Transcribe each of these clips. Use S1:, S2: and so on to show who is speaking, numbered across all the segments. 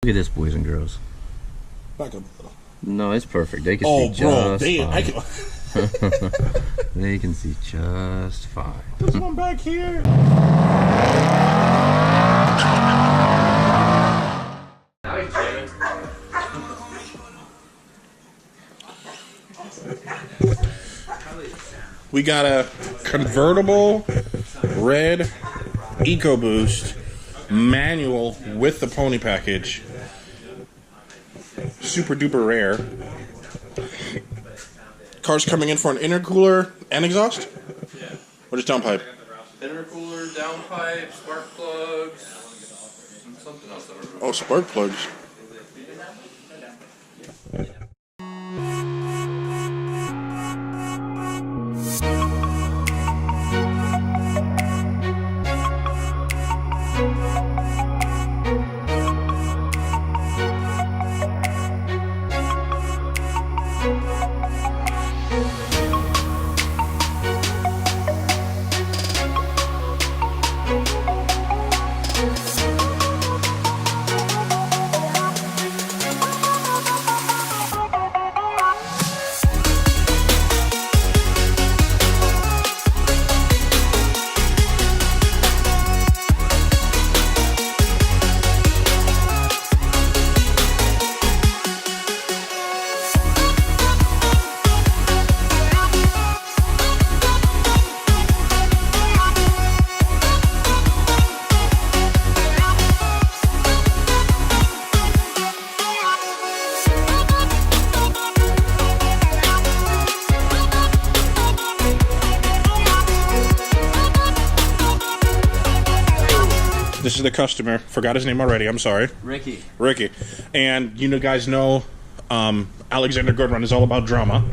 S1: Look at this, boys and girls.
S2: Back up a little.
S1: No, it's perfect. They can see just fine. They can see just fine.
S2: This one back here. We got a convertible red EcoBoost manual with the pony package. Super duper rare. Car's coming in for an intercooler and exhaust?
S3: Yeah.
S2: Or just downpipe?
S3: Intercooler, downpipe, spark plugs, and something else I don't remember.
S2: Oh, spark plugs. This is the customer. Forgot his name already. I'm sorry.
S1: Ricky.
S2: And you guys know Alexander Goodrun is all about drama.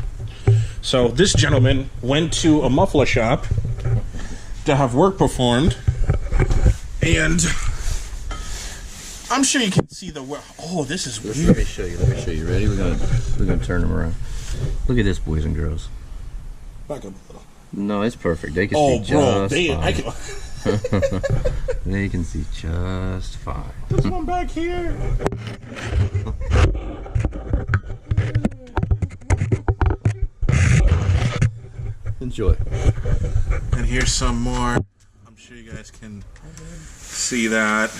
S2: So this gentleman went to a muffler shop to have work performed. And I'm sure you can see the... Oh, this is weird.
S1: Let me show you. Ready? We're gonna turn them around. Look at this, boys and girls.
S2: Back up a little.
S1: No, it's perfect. They can see just fine. They can see just fine.
S2: This one back here.
S1: Enjoy.
S2: And here's some more. I'm sure you guys can see that.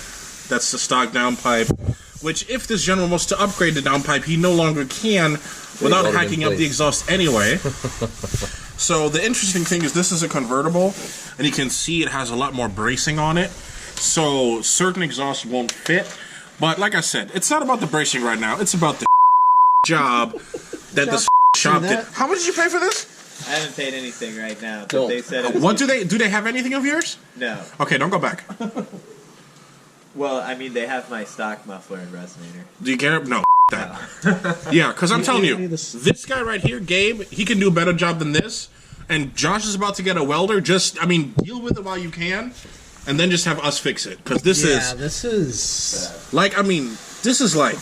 S2: That's the stock downpipe. Which, if this gentleman wants to upgrade the downpipe, he no longer can without hacking up the exhaust anyway. So the interesting thing is this is a convertible, and you can see it has a lot more bracing on it. So certain exhausts won't fit. But like I said, it's not about the bracing right now. It's about the job that this shop did. How much did you pay for this?
S4: I haven't paid anything right now. But they said it was
S2: what do they have anything of yours?
S4: No.
S2: Okay, don't go back.
S4: Well, I mean, they have my stock muffler and resonator.
S2: Do you care? No. That. Yeah, because I'm telling you, this guy right here, Gabe, he can do a better job than this. And Josh is about to get a welder. Just, I mean, deal with it while you can, and then just have us fix it. Because this is like, I mean, this is like,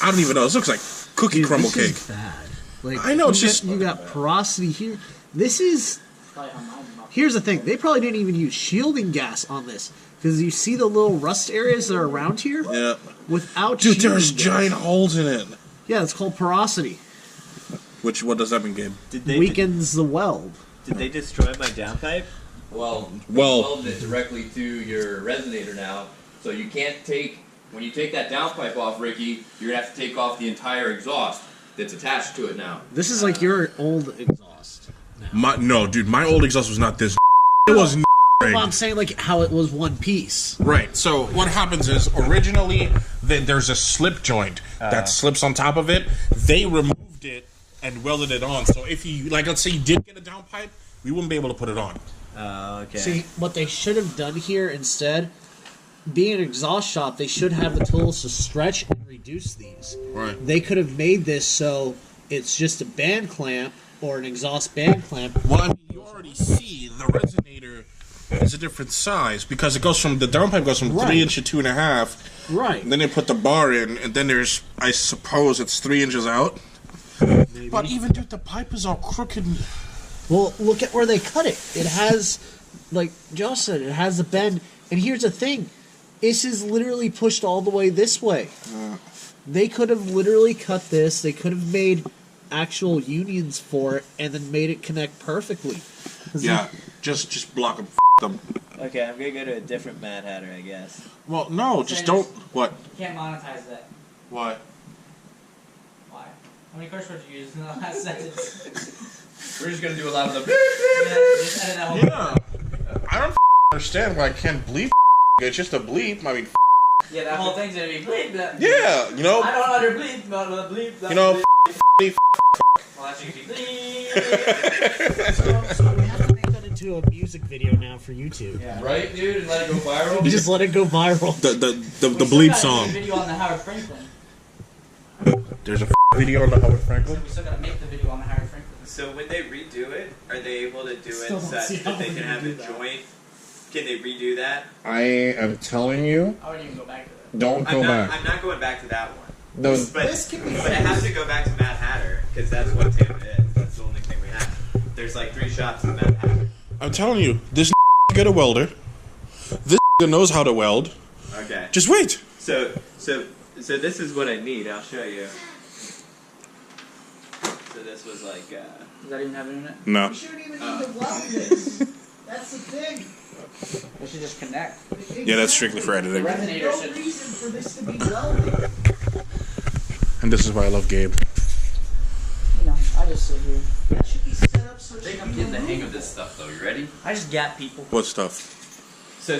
S2: I don't even know. This looks like cookie crumble cake.
S5: Is bad. Like,
S2: I know, it's just
S5: you got porosity here. This is. Here's the thing: they probably didn't even use shielding gas on this. Because you see the little rust areas that are around here?
S2: Yeah.
S5: Without
S2: Dude,
S5: shielding
S2: there's
S5: gas.
S2: giant holes in it.
S5: Yeah, it's called porosity.
S2: What does that mean, Gabe?
S5: Weakens the weld.
S4: Did they destroy my downpipe?
S1: Well,
S2: Well-
S1: welded it directly to your resonator now, so you can't take, when you take that downpipe off, Ricky, you're gonna have to take off the entire exhaust that's attached to it now.
S5: This is like your old exhaust.
S2: No, dude, my old exhaust was not this. It was
S5: Well, I'm saying like how it was one piece.
S2: right. So what happens is originally there's a slip joint that slips on top of it. They removed it and welded it on. So if you let's say you did get a downpipe, we wouldn't be able to put it on.
S4: Okay.
S5: See, what they should have done here instead, being an exhaust shop, they should have the tools to stretch and reduce these.
S2: Right.
S5: They could have made this so it's just a band clamp or an exhaust band clamp.
S2: Well, I mean, you already see the resonator is a different size because it goes from the downpipe goes from 3 inch to 2.5.
S5: Right.
S2: And then they put the bar in, and then there's, I suppose, it's 3 inches out.
S5: Maybe.
S2: But even dude, the pipe is all crooked.
S5: Well, look at where they cut it. It has, like Josh said, it has a bend. And here's the thing. This is literally pushed all the way this way. They could have literally cut this. They could have made actual unions for it and then made it connect perfectly.
S2: Yeah, just block them. Them.
S4: Okay, I'm gonna go to a different Mad Hatter, I guess.
S2: Well, no, just don't. What?
S6: You can't monetize that.
S2: Why?
S6: Why? How many curse words you used in the last sentence?
S1: We're just gonna do a lot of the.
S6: Just edit that whole
S2: Yeah. I don't understand why I can't bleep. It's just a bleep. I mean,
S6: Yeah, that whole thing's gonna be bleep.
S2: yeah, you know.
S6: I don't under bleep, not bleep.
S2: You know.
S6: Well, that should be bleep.
S5: So we have to make that into a music video now for YouTube.
S6: Yeah.
S1: Right, dude, and let it go viral.
S5: You just let it go viral.
S2: The bleep song.
S6: Video on the Howard Franklin.
S2: There's a video on the Howard Franklin.
S6: So we still gotta make the video on the Howard Franklin.
S4: So when they redo it, are they able to do
S5: Still
S4: it
S5: don't see
S4: such
S5: how
S4: that they
S5: we
S4: can
S5: can
S4: have
S5: do
S4: a
S5: that.
S4: joint? Can they redo that?
S7: I am telling you,
S6: I wouldn't even go back to that.
S7: don't go back.
S4: I'm not going back to that one.
S7: Those,
S4: But,
S5: This can be
S4: but it has to go back to Mad Hatter, because that's what Tampa is. That's the only thing we have. There's like 3 shops of Mad Hatter.
S2: I'm telling you, this get a welder. This knows how to weld.
S4: Okay.
S2: Just wait.
S4: So this is what I need. I'll show you. So this was like.
S6: Does that even have internet?
S2: No.
S5: You shouldn't even need to weld this. That's the thing.
S6: They should just connect.
S2: Yeah, that's strictly for editing.
S6: The resonator
S5: No
S6: should.
S5: reason for this to be welded.
S2: And this is why I love Gabe.
S6: You know, I just sit here.
S5: That should be set up so
S1: I
S5: it
S1: think
S5: should
S1: I'm
S5: be
S1: getting the hang of
S5: removable.
S1: this stuff, though. You ready?
S6: I just gap people.
S2: What stuff?
S4: So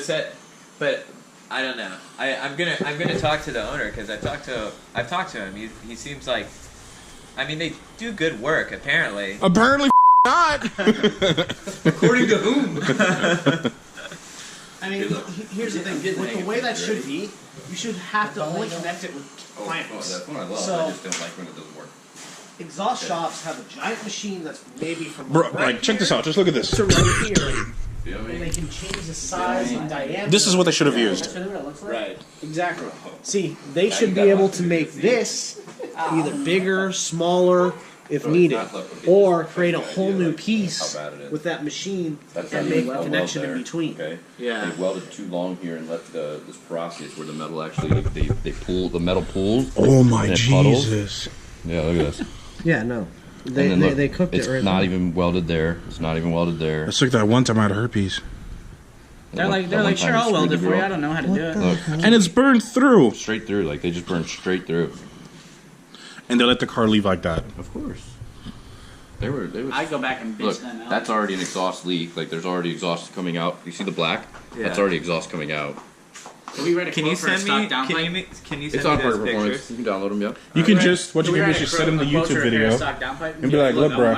S4: but I don't know. I'm gonna talk to the owner because I've talked to him. He seems like. I mean, they do good work apparently.
S2: Apparently not.
S1: According to whom?
S5: I mean,
S1: Hey, look.
S5: here's the thing.
S1: Get the
S5: With
S1: hang
S5: the
S1: of
S5: way
S1: it,
S5: that
S1: you
S5: should
S1: ready?
S5: be, you should have to only connect it with
S1: Oh,
S5: clamps.
S1: that's one I love.
S5: So-
S1: I just don't like when it doesn't work.
S5: Exhaust shops have a giant machine that's maybe from
S2: Bro,
S5: right
S2: like, check this
S5: here
S2: out. Just look at this.
S5: to right here,
S1: Feel
S5: and they
S1: me?
S5: can change the size and diameter.
S2: This is what they should have used.
S6: That's really what it looks like.
S4: Right.
S5: Exactly. See, they
S1: Now
S5: should
S1: you
S5: be
S1: got
S5: able
S1: one
S5: to
S1: too,
S5: make
S1: see?
S5: this either bigger, smaller, if
S1: So it's
S5: needed,
S1: not left with
S5: or
S1: this
S5: create a
S1: idea,
S5: whole new
S1: like,
S5: piece
S1: how bad it is.
S5: with that machine
S1: That's
S5: and
S1: not
S5: make
S1: even
S5: a
S1: well
S5: connection
S1: there,
S5: in between.
S1: Okay.
S4: Yeah.
S1: They welded too long here and let this porosity is where the metal actually they pull the metal pulls.
S2: Oh my
S1: and it puddles.
S2: Jesus.
S1: Yeah, look at this.
S5: Yeah, no.
S1: And then look,
S5: They cooked
S1: it's
S5: it right
S1: not
S5: there.
S1: even welded there. It's not even welded there.
S2: Let's look that one time I had herpes.
S6: They're like, sure, I'll weld it for you. I don't know how to do it.
S1: Look,
S2: And it's burned through.
S1: straight through. Like they just burn straight through.
S2: And they let the car leave like that.
S1: Of course. They were.
S6: I'd go back and bitch
S1: Look,
S6: them out.
S1: that's already an exhaust leak. Like there's already exhaust coming out. You see the black? That's
S4: Yeah.
S1: already exhaust coming out.
S6: Can we write a
S4: Can you
S6: quote for a
S4: send
S6: stock
S4: me?
S6: downpipe?
S4: Can you
S1: It's
S4: send
S1: on
S4: me
S1: Parker
S4: those
S1: Performance.
S4: pictures?
S1: You can download them. Yep.
S2: You can just, what you can do is just send them the YouTube video.
S6: And
S2: be like, "Look, bro."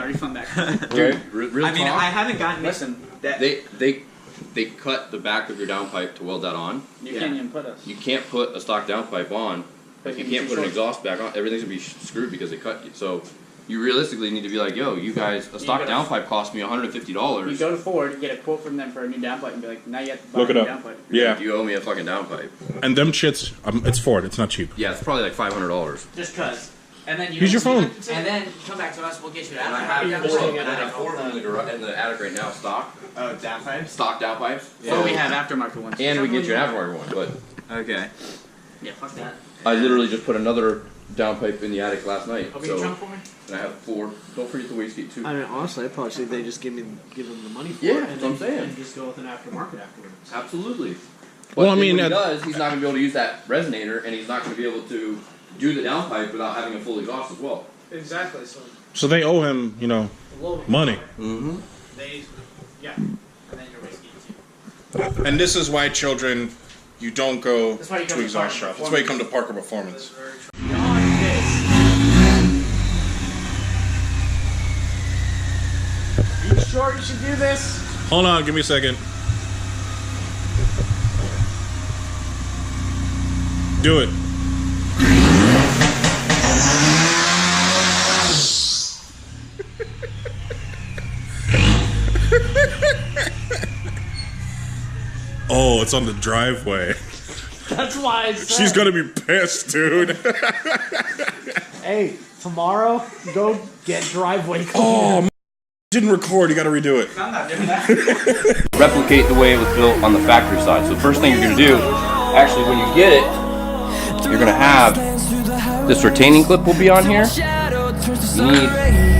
S1: Dude, real
S4: I mean,
S1: talk.
S4: I haven't gotten
S6: Listen,
S4: that.
S1: They cut the back of your downpipe to weld that on.
S6: you can't even put us.
S1: You can't put a stock downpipe on.
S6: But
S1: You
S6: can
S1: can't
S6: be
S1: put an
S6: short.
S1: exhaust back on. Everything's gonna be screwed because they cut you. So you realistically need to be like, yo, you guys, a stock
S6: gotta-
S1: downpipe cost me
S6: You
S1: $150.
S6: go to Ford, get a quote from them for a new downpipe, and be like, now you have to buy
S2: Look
S6: a
S2: it
S6: new
S2: up.
S6: downpipe.
S2: Yeah.
S1: You owe me a fucking downpipe.
S2: And them shits, it's Ford. It's not cheap.
S1: Yeah, it's probably like $500.
S6: Just cause. And then you
S2: Use your phone.
S6: And then come back to us, we'll get you an
S1: And I
S6: aftermarket.
S1: have four. And I have four of them in the attic right now, stock
S4: Oh, downpipes.
S1: downpipes.
S6: So we have aftermarket ones.
S1: And we get you an aftermarket one. But
S4: Okay.
S6: Yeah, fuck that.
S1: I literally just put another downpipe in the attic last night.
S6: Open your
S1: So
S6: trunk for me.
S1: and I have four. Don't forget the wastegate too.
S5: I mean, honestly, I'd probably say they just give them the money for
S1: Yeah,
S5: it,
S1: that's what I'm saying.
S5: and just go with an aftermarket afterwards.
S1: Absolutely. But
S2: Well, I
S1: then
S2: mean,
S1: when he does, he's not going to be able to use that resonator, and he's not going to be able to do the downpipe without having a full exhaust as well.
S5: Exactly. So
S2: So they owe him,
S5: a little
S2: money.
S1: Mm-hmm.
S5: They, yeah, and then your whiskey too.
S2: And this is why, children, you don't go
S6: That's why you come
S2: to
S6: to
S2: exhaust
S6: Parker
S2: shop. That's why you come to Parker Performance.
S6: Beyond this.
S5: You sure you should do this?
S2: Hold on, give me a second. Do it. Oh, it's on the driveway.
S5: That's why I said.
S2: She's gonna be pissed, dude.
S5: Hey, tomorrow, go get driveway cleaner.
S2: Oh, didn't record. You gotta redo it.
S6: I'm not doing that.
S1: Replicate the way it was built on the factory side. So the first thing you're going to do
S8: Actually, when you get it, you're gonna have this retaining clip will be on here. You need